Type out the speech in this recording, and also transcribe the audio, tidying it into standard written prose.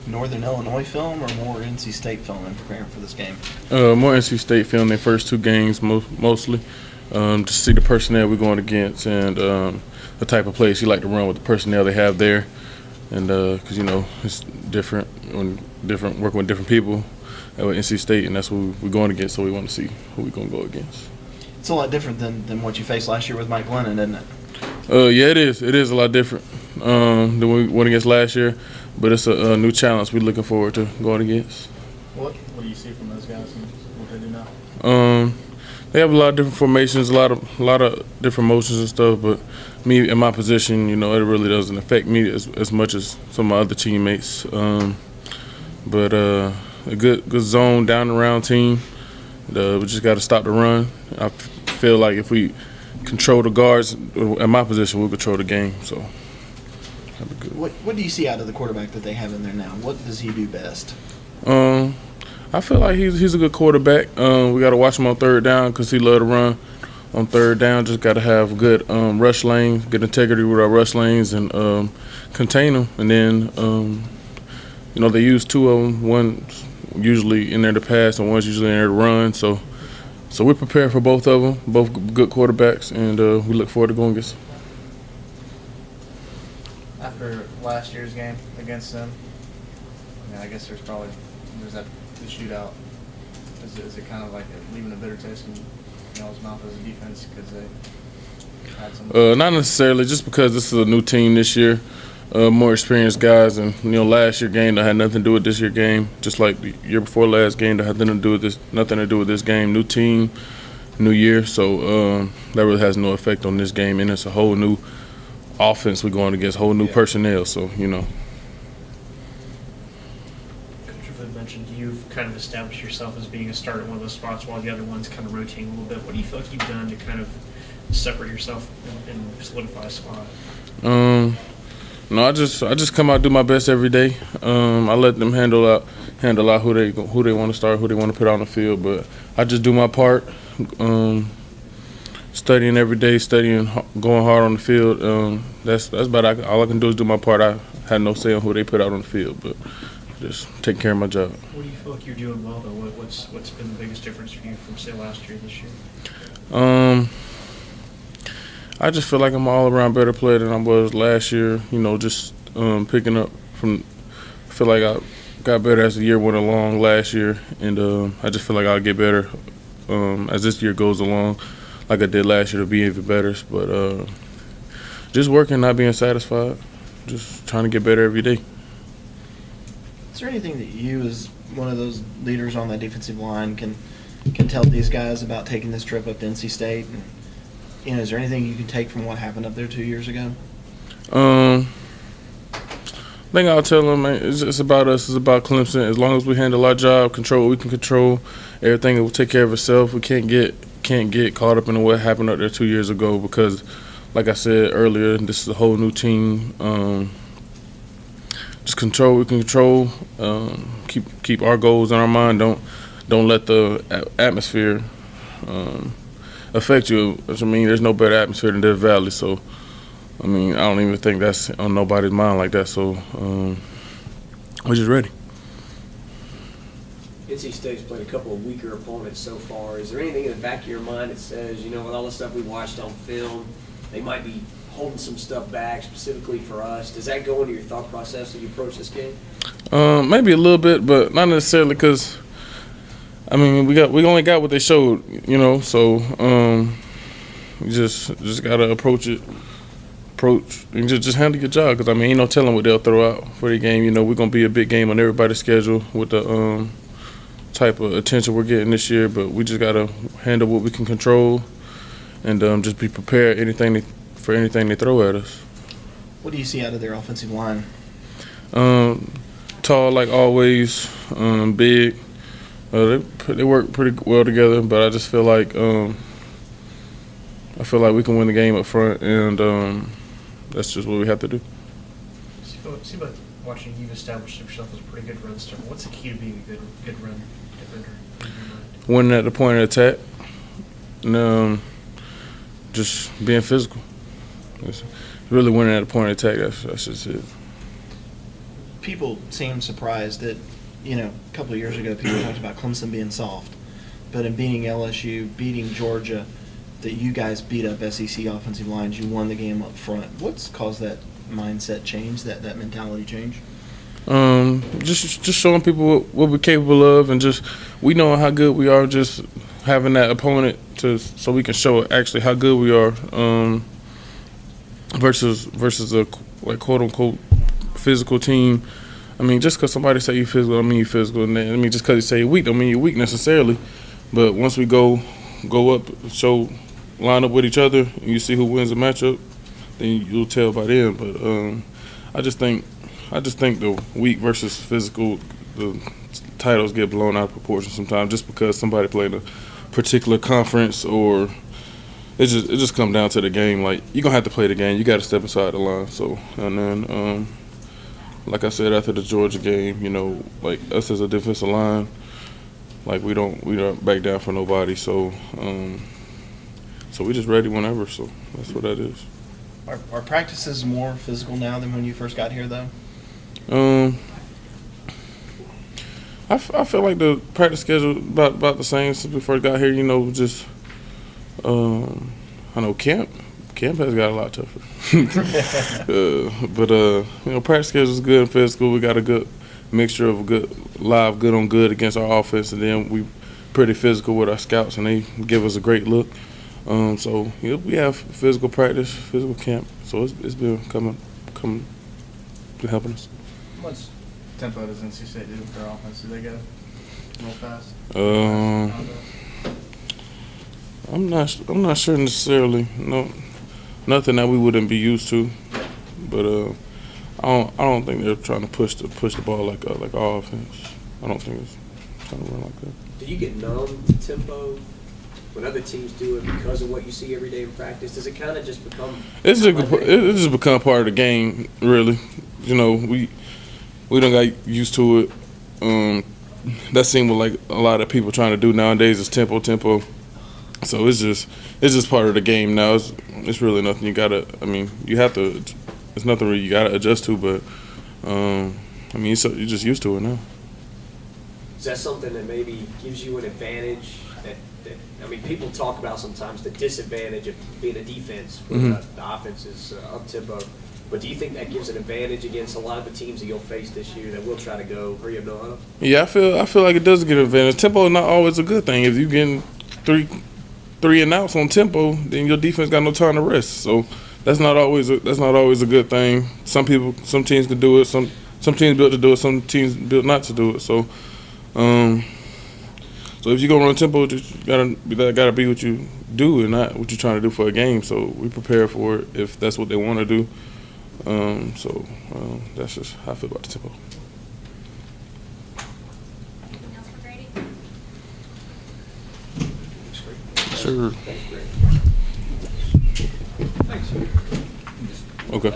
Northern Illinois film or more NC State film in preparing for this game? More NC State film in the first two games mostly. To see the personnel we're going against and the type of plays you like to run with the personnel they have there. And because, it's different working with different people with NC State, and that's who we're going against, so we want to see who we're going to go against. It's a lot different than what you faced last year with Mike Glennon, isn't it? Yeah, it is. It is a lot different than we went against last year, but it's a new challenge we're looking forward to going against. What do you see from those guys and what they do now? They have a lot of different formations, a lot of different motions and stuff, but me in my position, it really doesn't affect me as much as some of my other teammates. But a good zone down and around team. We just got to stop the run. I feel like if we control the guards in my position, we'll control the game. So that'd be good. What do you see out of the quarterback that they have in there now? What does he do best? I feel like he's a good quarterback. We got to watch him on third down because he love to run on third down. Just got to have good rush lanes, good integrity with our rush lanes, and contain them. And then, they use two of them. One's usually in there to pass, and one's usually in there to run. So we're prepared for both of them, both good quarterbacks, and we look forward to going against them. After last year's game against them, I guess there's that the shootout. Is it kind of like leaving a bitter taste in y'all's mouth as a defense because they had some? Not necessarily, just because this is a new team this year, more experienced guys, and last year game that had nothing to do with this year game, just like the year before last game that had nothing to do with this game. New team, new year, so that really has no effect on this game, and it's a whole new offense we're going against, whole new personnel, so Mentioned you've kind of established yourself as being a starter at one of those spots while the other one's kind of rotating a little bit. What do you feel like you've done to kind of separate yourself and solidify a spot? No, I just come out and do my best every day. I let them handle out who they want to start, who they want to put out on the field, but I just do my part. Studying every day, going hard on the field. That's about all I can do is do my part. I had no say on who they put out on the field, but just taking care of my job. What do you feel like you're doing well, though? What's been the biggest difference for you from, say, last year to this year? I just feel like I'm an all-around better player than I was last year. Just picking up from – I feel like I got better as the year went along last year, and I just feel like I'll get better as this year goes along, like I did last year, to be even better. But just working, not being satisfied, just trying to get better every day. Is there anything that you, as one of those leaders on that defensive line, can tell these guys about taking this trip up to NC State? And, is there anything you can take from what happened up there 2 years ago? I think I'll tell them, man, it's about us. It's about Clemson. As long as we handle our job, control what we can control, everything will take care of itself. We can't get caught up in what happened up there 2 years ago because, like I said earlier, this is a whole new team. Just control what we can control. Keep our goals in our mind. Don't let the atmosphere affect you. There's no better atmosphere than Death Valley. So, I don't even think that's on nobody's mind like that. So, we're just ready. NC State's played a couple of weaker opponents so far. Is there anything in the back of your mind that says, with all the stuff we watched on film, they might be holding some stuff back specifically for us? Does that go into your thought process as you approach this game? Maybe a little bit, but not necessarily because, we only got what they showed, so you just got to approach and just handle your job because, ain't no telling what they'll throw out for the game. We're going to be a big game on everybody's schedule with the type of attention we're getting this year, but we just got to handle what we can control and just be prepared for anything they throw at us. What do you see out of their offensive line? Tall like always, big. They work pretty well together, but I just feel like we can win the game up front, and that's just what we have to do. See about watching you establish yourself as a pretty good run stopper. What's the key to being a good run defender in your mind? Winning at the point of attack, and just being physical. It's really winning at the point of attack. That's just it. people seem surprised that, a couple of years ago, people talked about Clemson being soft. But in beating LSU, beating Georgia, that you guys beat up SEC offensive lines, you won the game up front. What's caused that mindset change, that mentality change? Just showing people what we're capable of, and just we know how good we are. Just having that opponent so we can show actually how good we are, versus a like quote unquote physical team. I mean, just because somebody say you physical, don't mean you physical. And then, just because you say you're weak, don't mean you're weak necessarily. But once we go up, line up with each other, and you see who wins the matchup, then you'll tell by then. But I just think the weak versus physical, the titles get blown out of proportion sometimes, just because somebody played a particular conference, or it just comes down to the game. Like, you're gonna have to play the game. You got to step inside the line. So, and then like I said, after the Georgia game, like us as a defensive line, like we don't back down for nobody. So so we just ready whenever. So that's what that is. Are practices more physical now than when you first got here, though? I feel like the practice schedule about the same since we first got here. Just I know camp has got a lot tougher. But practice schedule is good and physical. We got a good mixture of good on good against our offense, and then we pretty physical with our scouts, and they give us a great look. So we have physical practice, physical camp. So it's been coming, been helping us. How much tempo does NC State do with their offense? Do they go real fast? I'm not sure necessarily. No, nothing that we wouldn't be used to. But I don't think they're trying to push the ball like our offense. I don't think it's trying to run like that. Do you get numb to tempo when other teams do it because of what you see every day in practice? Does it kind of just become? It just become part of the game, really. We don't got used to it. That seemed like a lot of people trying to do nowadays is tempo. So it's just part of the game now. It's really nothing you gotta. I mean, you have to. It's nothing really you gotta adjust to, but you're just used to it now. Is that something that maybe gives you an advantage? People talk about sometimes the disadvantage of being a defense when the offense is up tempo. But do you think that gives an advantage against a lot of the teams that you'll face this year that will try to go hurry up, no huddle? Yeah, I feel like it does get an advantage. Tempo is not always a good thing. If you getting three and outs on tempo, then your defense got no time to rest. So that's not always a good thing. Some teams can do it. Some teams built to do it. Some teams built not to do it. So so if you go run tempo, that gotta be what you do and not what you're trying to do for a game. So we prepare for it if that's what they want to do. That's just how I feel about the tempo. Anything else for Grady? Sure. Thanks, Greg. Okay.